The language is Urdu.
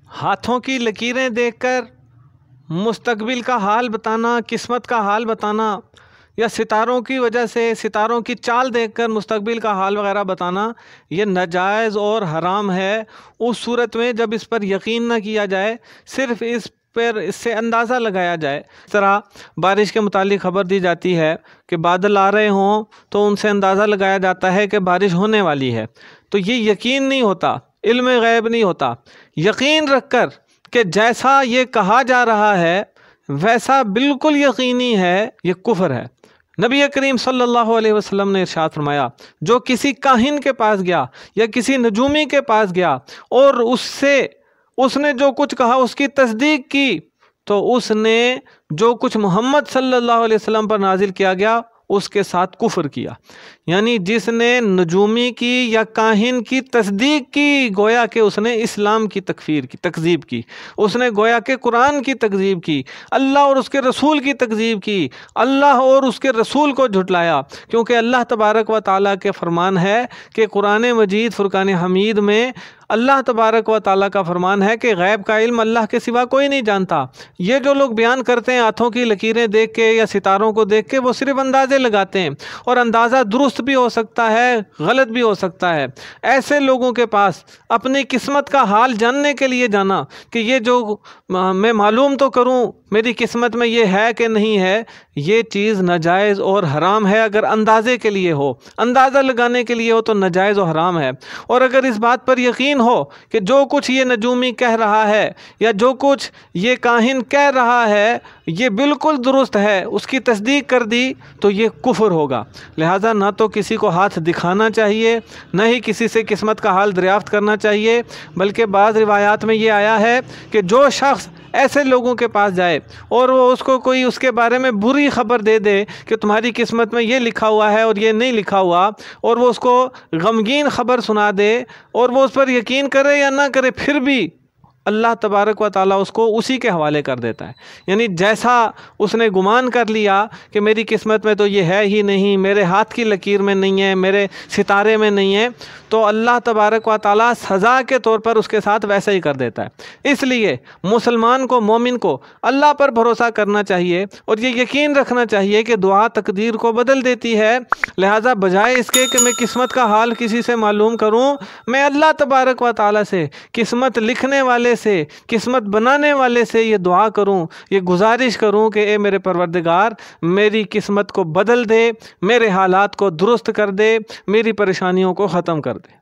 ہاتھوں کی لکیریں دیکھ کر مستقبل کا حال بتانا، قسمت کا حال بتانا، یا ستاروں کی وجہ سے ستاروں کی چال دیکھ کر مستقبل کا حال وغیرہ بتانا، یہ ناجائز اور حرام ہے اس صورت میں جب اس پر یقین نہ کیا جائے، صرف اس سے اندازہ لگایا جائے۔ اس طرح بارش کے متعلق خبر دی جاتی ہے کہ بادل آ رہے ہوں تو ان سے اندازہ لگایا جاتا ہے کہ بارش ہونے والی ہے، تو یہ یقین نہیں ہوتا، علم غیب نہیں ہوتا۔ یقین رکھ کر کہ جیسا یہ کہا جا رہا ہے ویسا بالکل یقینی ہے، یہ کفر ہے۔ نبی کریم صلی اللہ علیہ وسلم نے ارشاد فرمایا، جو کسی کاہن کے پاس گیا یا کسی نجومی کے پاس گیا اور اس نے جو کچھ کہا اس کی تصدیق کی، تو اس نے جو کچھ محمد صلی اللہ علیہ وسلم پر نازل کیا گیا اس کے ساتھ کفر کیا۔ یعنی جس نے نجومی کی یا کاہن کی تصدیق کی، گویا کہ اس نے اسلام کی تکذیب کی، اس نے گویا کہ قرآن کی تکذیب کی، اللہ اور اس کے رسول کی تکذیب کی، اللہ اور اس کے رسول کو جھٹلایا۔ کیونکہ اللہ تبارک و تعالیٰ کے فرمان ہے کہ قرآن مجید فرقان حمید میں اللہ تبارک و تعالیٰ کا فرمان ہے کہ غیب کا علم اللہ کے سوا کوئی نہیں جانتا۔ یہ جو لوگ بیان کرتے ہیں ہاتھوں کی لکیریں دیکھ کے یا ستاروں کو دیکھ کے، وہ صرف اندازے لگاتے ہیں، اور اندازہ درست بھی ہو سکتا ہے، غلط بھی ہو سکتا ہے۔ ایسے لوگوں کے پاس اپنی قسمت کا حال جاننے کے لیے جانا کہ یہ جو میں معلوم تو کروں میری قسمت میں یہ ہے کہ نہیں ہے، یہ چیز ناجائز اور حرام ہے۔ اگر اندازے کے لیے ہو، اندازہ لگانے کے لیے ہو تو ناجائز اور حرام ہے۔ اور اگر اس بات پر یقین ہو کہ جو کچھ یہ نجومی کہہ رہا ہے یا جو کچھ یہ کاہن کہہ رہا ہے یہ بالکل درست ہے، اس کی تصدیق کر دی، تو یہ کفر ہوگا۔ لہٰذا نہ تو کسی کو ہاتھ دکھانا چاہیے، نہ ہی کسی سے قسمت کا حال دریافت کرنا چاہیے، بلکہ بعض روایات میں یہ آیا ہے کہ جو شخص ایسے لوگوں کے پاس جائے اور وہ اس کو کوئی اس کے بارے میں بری خبر دے دے کہ تمہاری قسمت میں یہ لکھا ہوا ہے اور یہ نہیں لکھا ہوا، اور وہ اس کو غمگین خبر سنا دے اور وہ اس پر یقین کرے یا نہ کرے، پھر بھی اللہ تبارک و تعالیٰ اس کو اسی کے حوالے کر دیتا ہے۔ یعنی جیسا اس نے گمان کر لیا کہ میری قسمت میں تو یہ ہے ہی نہیں، میرے ہاتھ کی لکیر میں نہیں ہے، میرے ستارے میں نہیں ہے، تو اللہ تبارک و تعالیٰ سزا کے طور پر اس کے ساتھ ویسا ہی کر دیتا ہے۔ اس لیے مسلمان کو، مومن کو اللہ پر بھروسہ کرنا چاہیے اور یہ یقین رکھنا چاہیے کہ دعا تقدیر کو بدل دیتی ہے۔ لہٰذا بجائے اس کے کہ میں قسمت کا حال کسی سے معلوم کروں، میں اللہ تبارک و تعالیٰ سے، قسمت لکھنے والے سے، قسمت بنانے والے سے یہ دعا کروں، یہ گزارش کروں کہ اے میرے پروردگار میری قسمت کو بدل دے، میرے حالات کو درست کر دے، میری پریشانیوں کو ختم کر دے۔